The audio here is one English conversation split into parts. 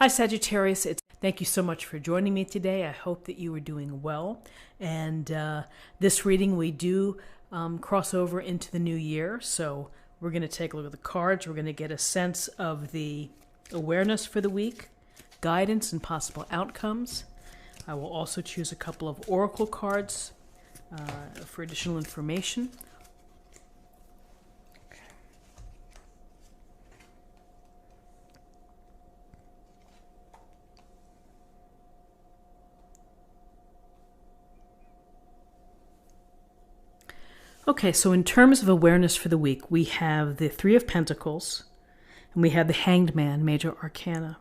Hi Sagittarius, thank you so much for joining me today. I hope that you are doing well. And this reading we do cross over into the new year. So we're going to take a look at the cards. We're going to get a sense of the awareness for the week, guidance and possible outcomes. I will also choose a couple of oracle cards for additional information. Okay, so in terms of awareness for the week, we have the Three of Pentacles, and we have the Hanged Man, Major Arcana.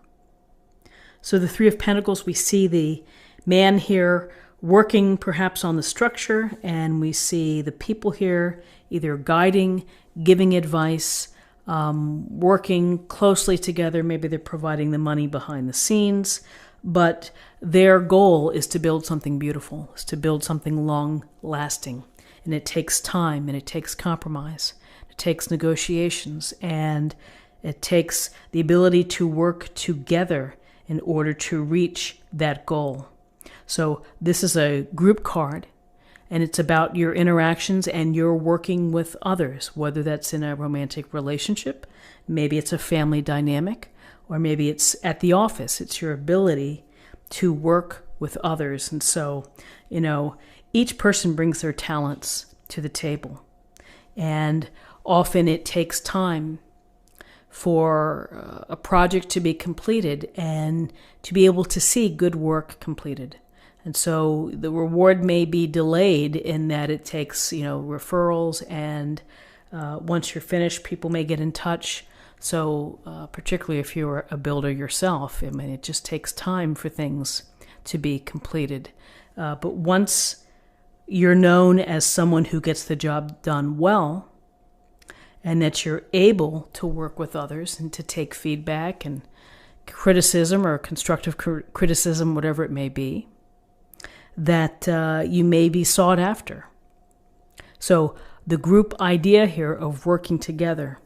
So the Three of Pentacles, we see the man here working perhaps on the structure, and we see the people here either guiding, giving advice, working closely together. Maybe they're providing the money behind the scenes, but their goal is to build something beautiful, is to build something long-lasting. And it takes time, and it takes compromise. It takes negotiations, and it takes the ability to work together in order to reach that goal. So this is a group card, and it's about your interactions and your working with others, whether that's in a romantic relationship, maybe it's a family dynamic, or maybe it's at the office. It's your ability to work with others. And so, each person brings their talents to the table. And often it takes time for a project to be completed and to be able to see good work completed. And so the reward may be delayed in that it takes, referrals, and once you're finished, people may get in touch. So particularly if you're a builder yourself, it just takes time for things to be completed. But once you're known as someone who gets the job done well, and that you're able to work with others and to take feedback and criticism or constructive criticism, whatever it may be, that you may be sought after. So the group idea here of working together.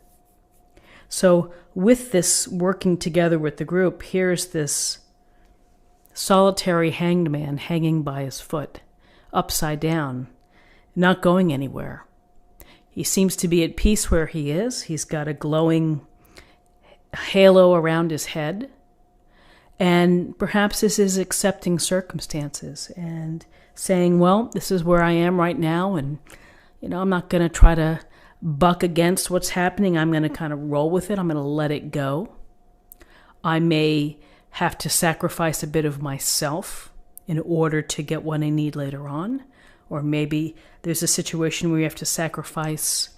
So with this working together with the group, here's this solitary hanged man hanging by his foot, upside down, not going anywhere. He seems to be at peace where he is. He's got a glowing halo around his head. And perhaps this is accepting circumstances and saying, well, this is where I am right now, and I'm not going to try to buck against what's happening. I'm going to kind of roll with it. I'm going to let it go. I may have to sacrifice a bit of myself in order to get what I need later on. Or maybe there's a situation where you have to sacrifice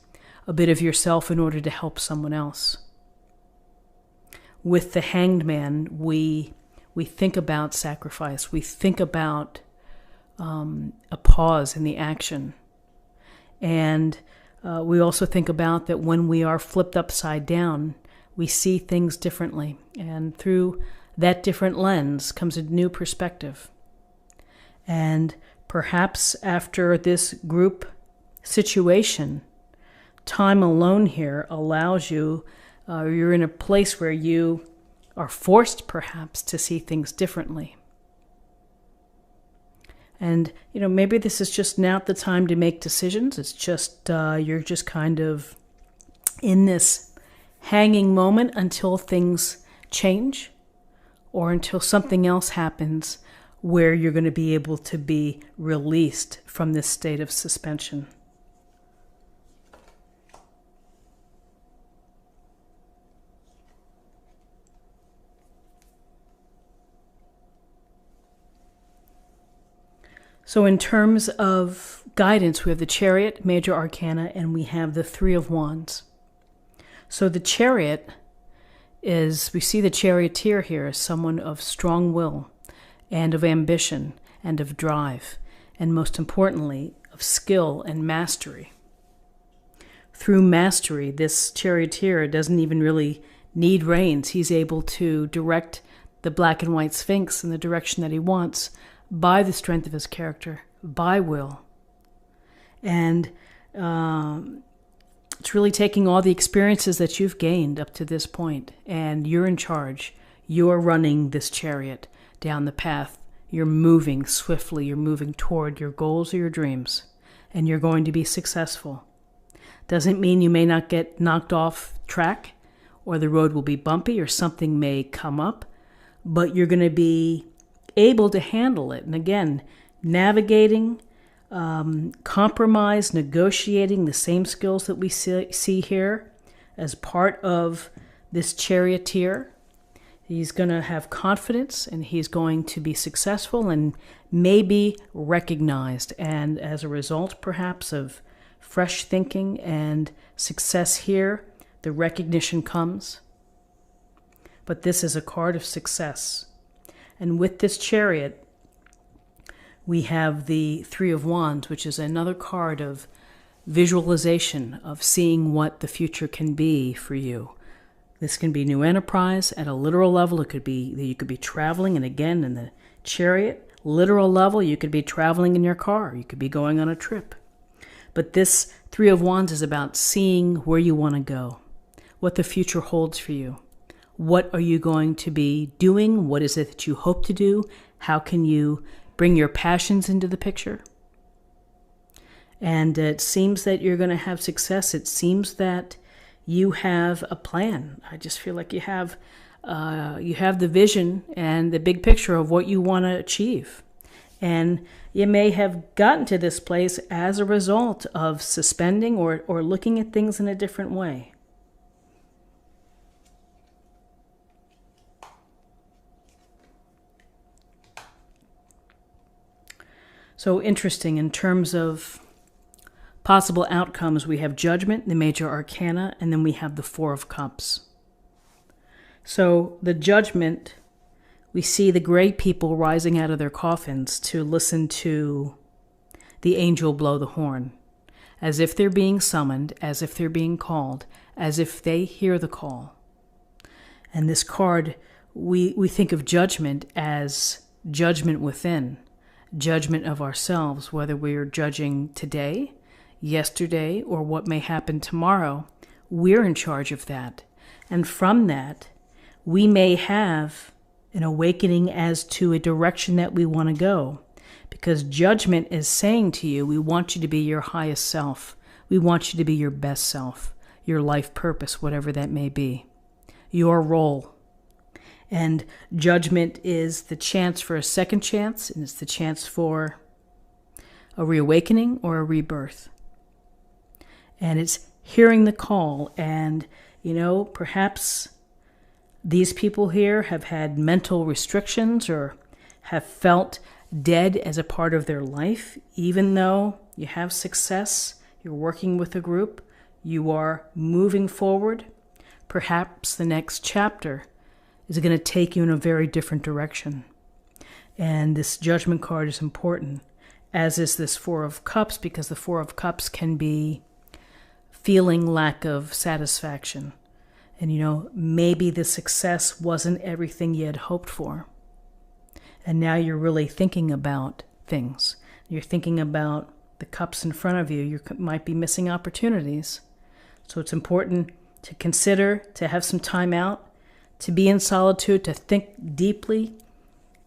a bit of yourself in order to help someone else. With the Hanged Man, we think about sacrifice. We think about a pause in the action. And we also think about that when we are flipped upside down, we see things differently. And through that different lens comes a new perspective. And perhaps after this group situation, time alone here allows you, you're in a place where you are forced perhaps to see things differently. And, maybe this is just not the time to make decisions. It's just, you're just kind of in this hanging moment until things change or until something else happens where you're going to be able to be released from this state of suspension. So in terms of guidance, we have the Chariot, Major Arcana, and we have the Three of Wands. So the Chariot we see the charioteer here as someone of strong will, and of ambition, and of drive, and most importantly, of skill and mastery. Through mastery, this charioteer doesn't even really need reins. He's able to direct the black and white sphinx in the direction that he wants by the strength of his character, by will. And it's really taking all the experiences that you've gained up to this point, and you're in charge. You're running this chariot down the path. You're moving swiftly. You're moving toward your goals or your dreams, and you're going to be successful. Doesn't mean you may not get knocked off track, or the road will be bumpy, or something may come up, but you're going to be able to handle it. And again, navigating, compromise, negotiating, the same skills that we see here as part of this charioteer. He's going to have confidence, and he's going to be successful and maybe recognized. And as a result, perhaps, of fresh thinking and success here, the recognition comes. But this is a card of success. And with this chariot, we have the Three of Wands, which is another card of visualization, of seeing what the future can be for you. This can be new enterprise at a literal level. It could be that you could be traveling, and again, in the chariot, literal level, you could be traveling in your car. You could be going on a trip. But this Three of Wands is about seeing where you want to go, what the future holds for you. What are you going to be doing? What is it that you hope to do? How can you bring your passions into the picture? And it seems that you're going to have success. It seems that you have a plan. I just feel like you have the vision and the big picture of what you want to achieve. And you may have gotten to this place as a result of suspending or looking at things in a different way. So interesting in terms of possible outcomes. We have Judgment, the major arcana, and then we have the Four of Cups. So the Judgment, we see the great people rising out of their coffins to listen to the angel blow the horn, as if they're being summoned, as if they're being called, as if they hear the call. And this card, we think of Judgment as judgment within, judgment of ourselves, whether we're judging today, yesterday, or what may happen tomorrow. We're in charge of that. And from that, we may have an awakening as to a direction that we want to go. Because Judgment is saying to you, we want you to be your highest self. We want you to be your best self, your life purpose, whatever that may be, your role. And Judgment is the chance for a second chance, and it's the chance for a reawakening or a rebirth. And it's hearing the call. And, perhaps these people here have had mental restrictions or have felt dead as a part of their life. Even though you have success, you're working with a group, you are moving forward, perhaps the next chapter is going to take you in a very different direction. And this Judgment card is important, as is this Four of Cups, because the Four of Cups can be feeling lack of satisfaction. And, maybe the success wasn't everything you had hoped for. And now you're really thinking about things. You're thinking about the cups in front of you. You might be missing opportunities. So it's important to consider, to have some time out, to be in solitude, to think deeply,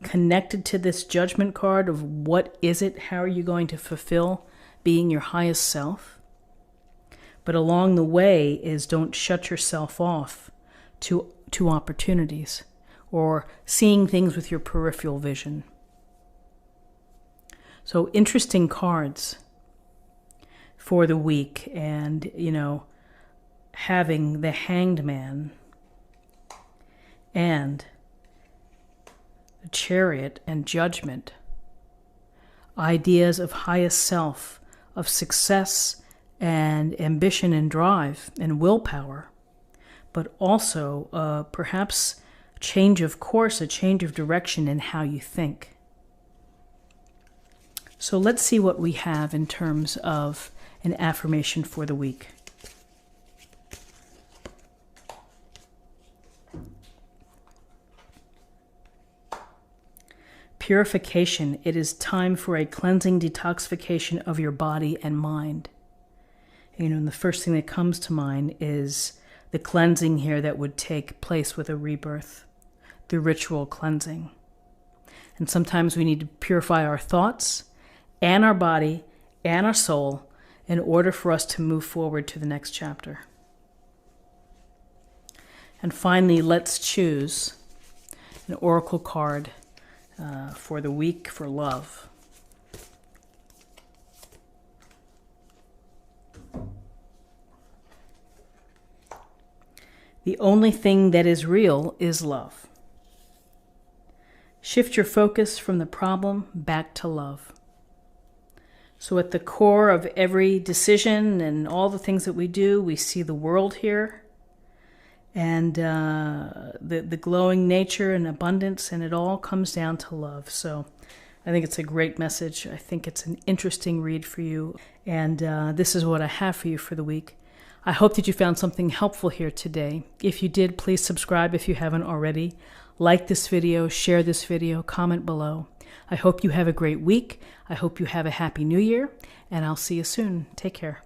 connected to this Judgment card of what is it, how are you going to fulfill being your highest self. But along the way is don't shut yourself off to opportunities or seeing things with your peripheral vision. So interesting cards for the week. And, having the Hanged Man and the Chariot and Judgment. Ideas of highest self, of success and ambition and drive and willpower, but also perhaps change of course, a change of direction in how you think. So let's see what we have in terms of an affirmation for the week. Purification. It is time for a cleansing detoxification of your body and mind. And the first thing that comes to mind is the cleansing here that would take place with a rebirth. through ritual cleansing. And sometimes we need to purify our thoughts and our body and our soul in order for us to move forward to the next chapter. And finally, let's choose an oracle card for the week for love. The only thing that is real is love. Shift your focus from the problem back to love. So at the core of every decision and all the things that we do, we see the world here and the glowing nature and abundance, and it all comes down to love. So I think it's a great message. I think it's an interesting read for you. And this is what I have for you for the week. I hope that you found something helpful here today. If you did, please subscribe if you haven't already. Like this video, share this video, comment below. I hope you have a great week. I hope you have a happy new year, and I'll see you soon. Take care.